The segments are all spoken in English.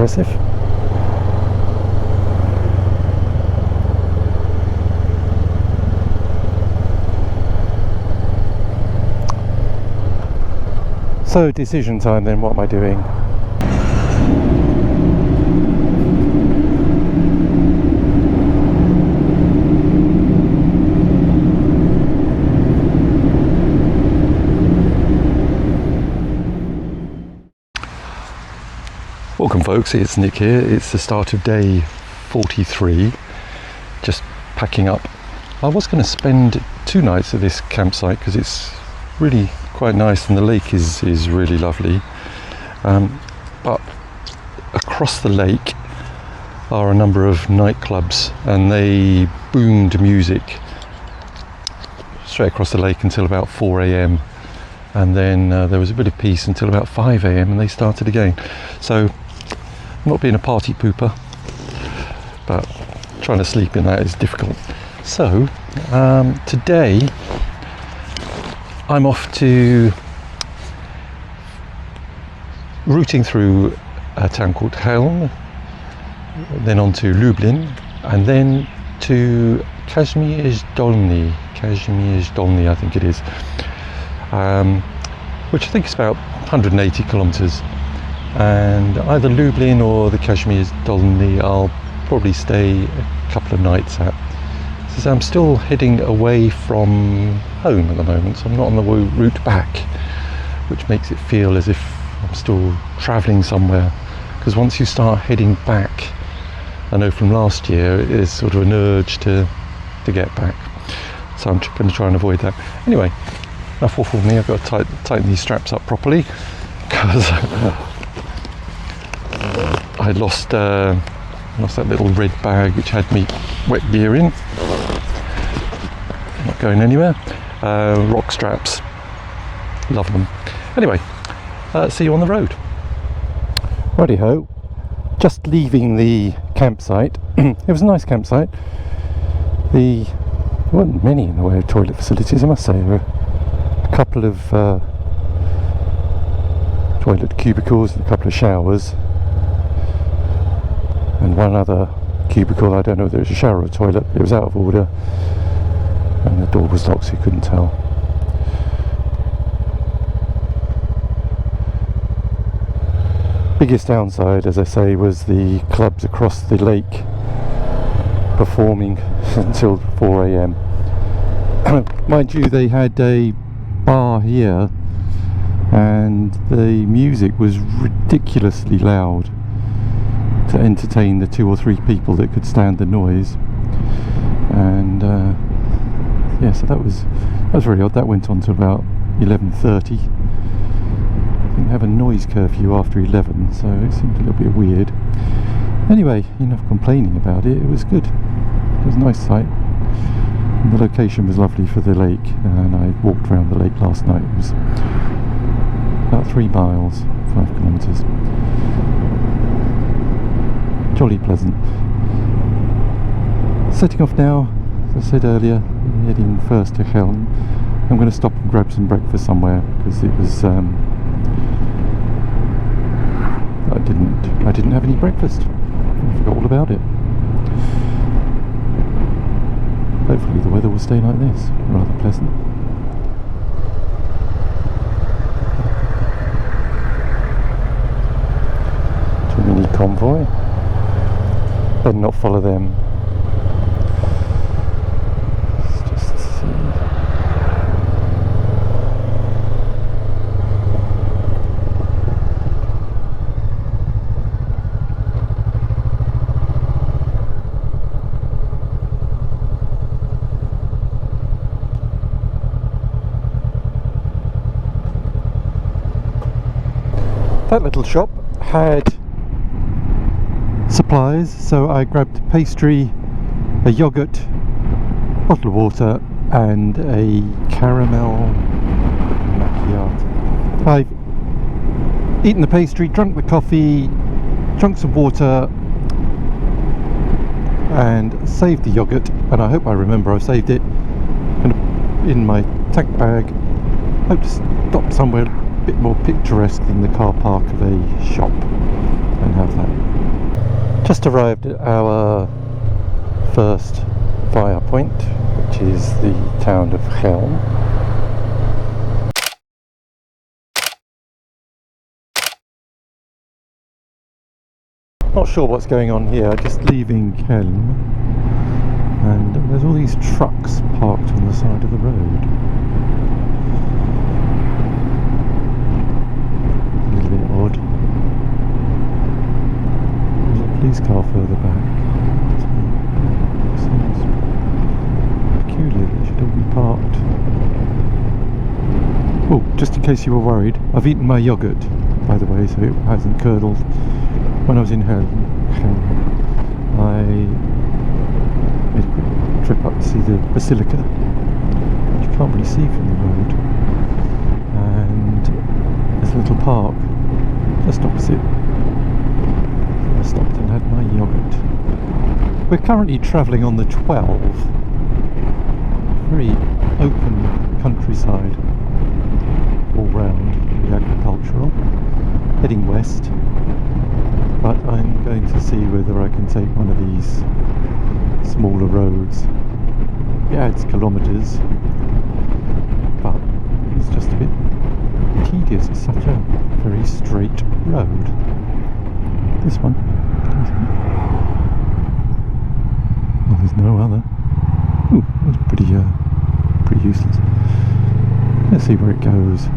impressive. So decision time then, what am I doing? Welcome folks, it's Nick here. It's the start of day 43, just packing up. I was going to spend 2 nights at this campsite because it's really quite nice and the lake is really lovely, but across the lake are a number of nightclubs and they boomed music straight across the lake until about 4 a.m. and then there was a bit of peace until about 5 a.m. and they started again. So I'm not being a party pooper, but trying to sleep in that is difficult. So today I'm off to routing through a town called Chelm, then on to Lublin, and then to Kazimierze Dolny, I think it is, which I think is about 180 kilometers. And either Lublin or the Kazimierze Dolny I'll probably stay a couple of nights at. So I'm still heading away from home at the moment, so I'm not on the route back, which makes it feel as if I'm still travelling somewhere, because once you start heading back, I know from last year, there's sort of an urge to get back, so I'm going to try and avoid that. Anyway, enough waffle for me. I've got to tighten these straps up properly, because I lost that little red bag which had me wet gear in. Not going anywhere. Rock straps, love them. Anyway, see you on the road. Righty ho, just leaving the campsite. It was a nice campsite. There weren't many in the way of toilet facilities, I must say. There were a couple of toilet cubicles and a couple of showers, and one other cubicle. I don't know if there was a shower or a toilet, it was out of order, and the door was locked so you couldn't tell. Biggest downside, as I say, was the clubs across the lake performing until 4 a.m. Mind you, they had a bar here and the music was ridiculously loud to entertain the 2 or 3 people that could stand the noise. And yeah, so that was very odd. That went on to about 11:30. I think they have a noise curfew after 11, so it seemed a little bit weird. Anyway, enough complaining about it. It was good. It was a nice sight. And the location was lovely for the lake, and I walked around the lake last night. It was about 3 miles, 5 kilometres. Jolly pleasant. Setting off now, as I said earlier, heading first to Chelm. I'm going to stop and grab some breakfast somewhere, because it was I didn't have any breakfast. I forgot all about it. Hopefully the weather will stay like this, rather pleasant. To a mini convoy. Better not follow them. Let's just see. That little shop had supplies, so I grabbed pastry, a yogurt, bottle of water and a caramel macchiato. I've eaten the pastry, drunk the coffee, drunk some water and saved the yogurt, and I hope I remember I've saved it in my tank bag. Hope to stop somewhere a bit more picturesque than the car park of a shop, and can have that. Just arrived at our first fire point, which is the town of Chelm. Not sure what's going on here, just leaving Chelm, and there's all these trucks parked on the side of the road. A little bit odd. There's a police car further back. Seems peculiar, they should all be parked. Oh, just in case you were worried, I've eaten my yoghurt, by the way, so it hasn't curdled. When I was in Chelm, I made a quick trip up to see the basilica, which you can't really see from the road, and there's a little park just opposite. So I stopped and had my yoghurt. We're currently travelling on the 12, very open countryside all round, very agricultural, heading west. But I'm going to see whether I can take one of these smaller roads. It adds kilometres, but it's just a bit tedious. It's such a very straight road. This one, well, there's no other. Ooh, that's pretty useless. Let's see where it goes.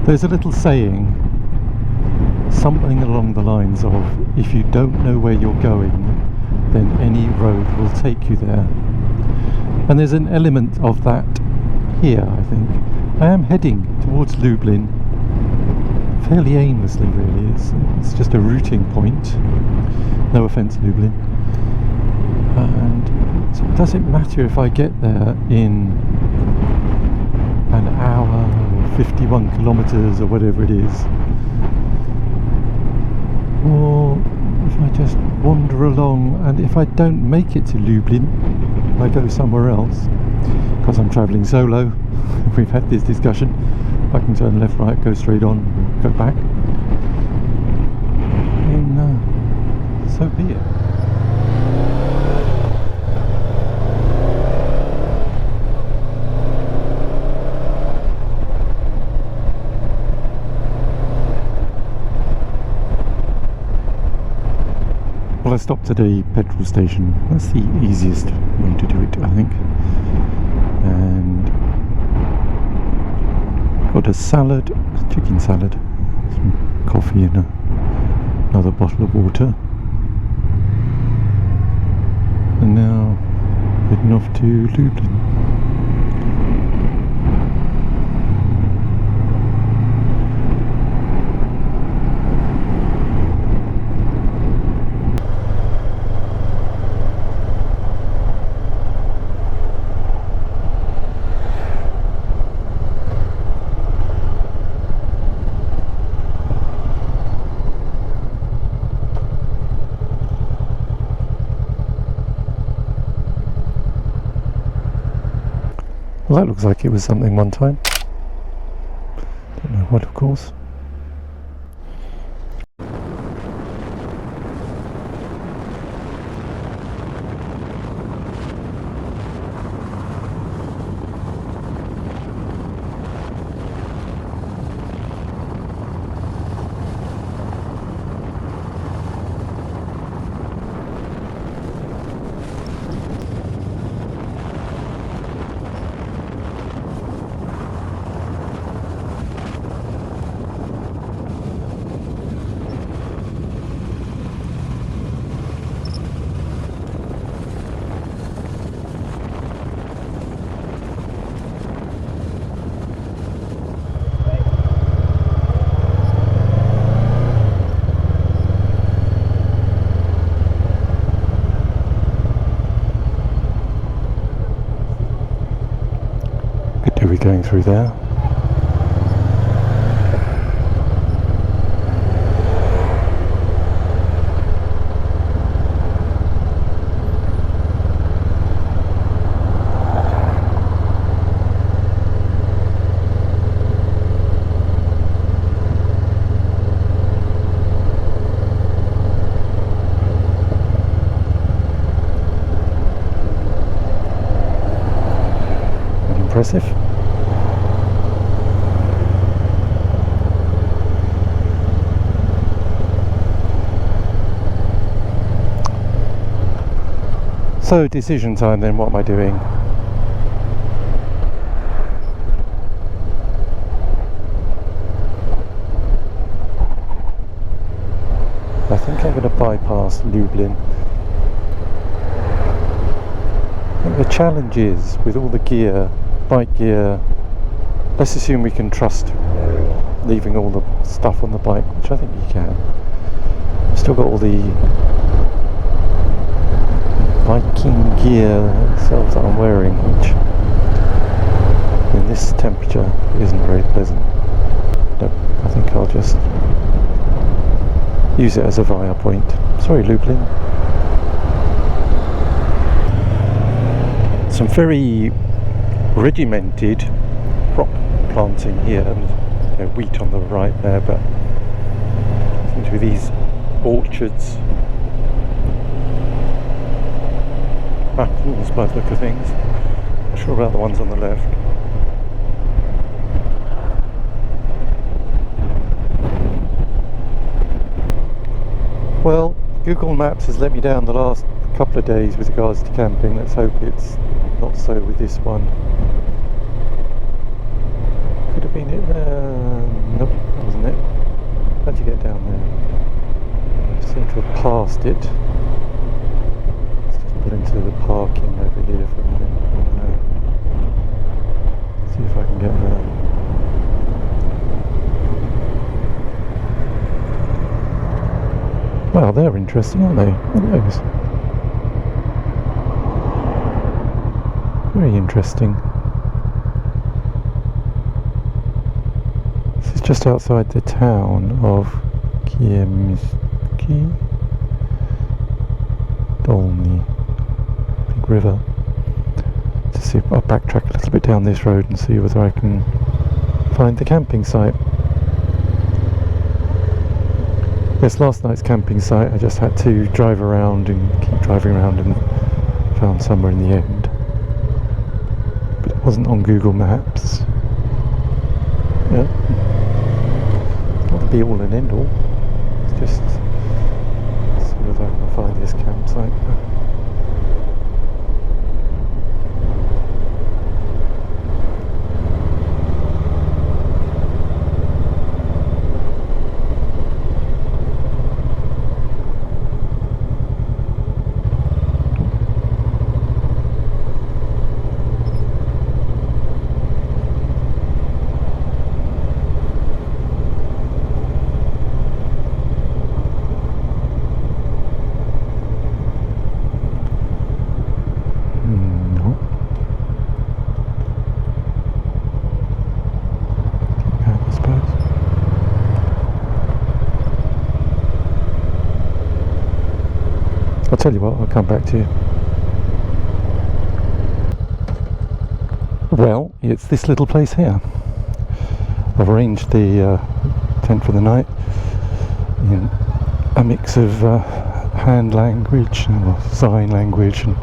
There's a little saying, something along the lines of, if you don't know where you're going, then any road will take you there. And there's an element of that here, I think. I am heading towards Lublin, fairly aimlessly really. It's just a routing point. No offence, Lublin. And so does it matter if I get there in an hour, 51 kilometres or whatever it is, or if I just wander along, and if I don't make it to Lublin I go somewhere else, because I'm travelling solo. We've had this discussion. I can turn left, right, go straight on, go back, and so be it. Well, I stopped at a petrol station. That's the easiest way to do it, I think. And got a salad, chicken salad, some coffee and another bottle of water. And now heading off to Lublin. Well, that looks like it was something one time. Don't know what, of course. going through there. Impressive. So decision time then, what am I doing? I think I'm going to bypass Lublin. I think the challenge is, with all the gear, bike gear, let's assume we can trust leaving all the stuff on the bike, which I think you can. Still got all the biking gear itself that I'm wearing, which in this temperature isn't very pleasant. No, I think I'll just use it as a via point. Sorry, Lublin. Some very regimented crop planting here, and wheat on the right there, but seems to be these orchards, apples by the look of things. Not sure about the ones on the left. Well, Google Maps has let me down the last couple of days with regards to camping. Let's hope it's not so with this one. Could have been it there. Nope, that wasn't it. How'd you get down there? I seem to have passed it. Let's just put into the parking over here for a minute. See if I can get there. Well, they're interesting, aren't they? Look at those. Very interesting. This is just outside the town of Kazimierze Dolny. Big river. Let's see if I'll backtrack a little bit down this road and see whether I can find the camping site. Yes, last night's camping site I just had to drive around and keep driving around and found somewhere in the end. But it wasn't on Google Maps. Yeah. It's not the be all and end all. It's just see whether I can find this campsite. I'll tell you what, I'll come back to you. Well, it's this little place here. I've arranged the tent for the night in a mix of hand language, or sign language, and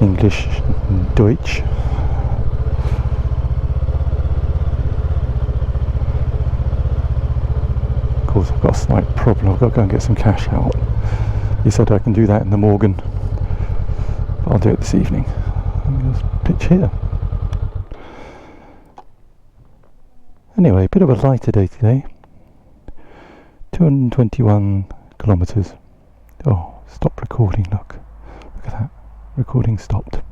English and Deutsch. Of course, I've got a slight problem. I've got to go and get some cash out. He said I can do that in the Morgan, but I'll do it this evening. I'm going to pitch here. Anyway, a bit of a lighter day today. 221 kilometres. Oh, stop recording, look at that. Recording stopped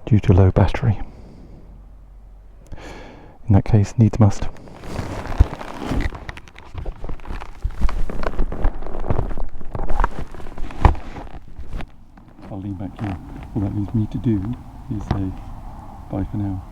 due to low battery. In that case, needs must. I'll lean back here. All that leaves me to do is say bye for now.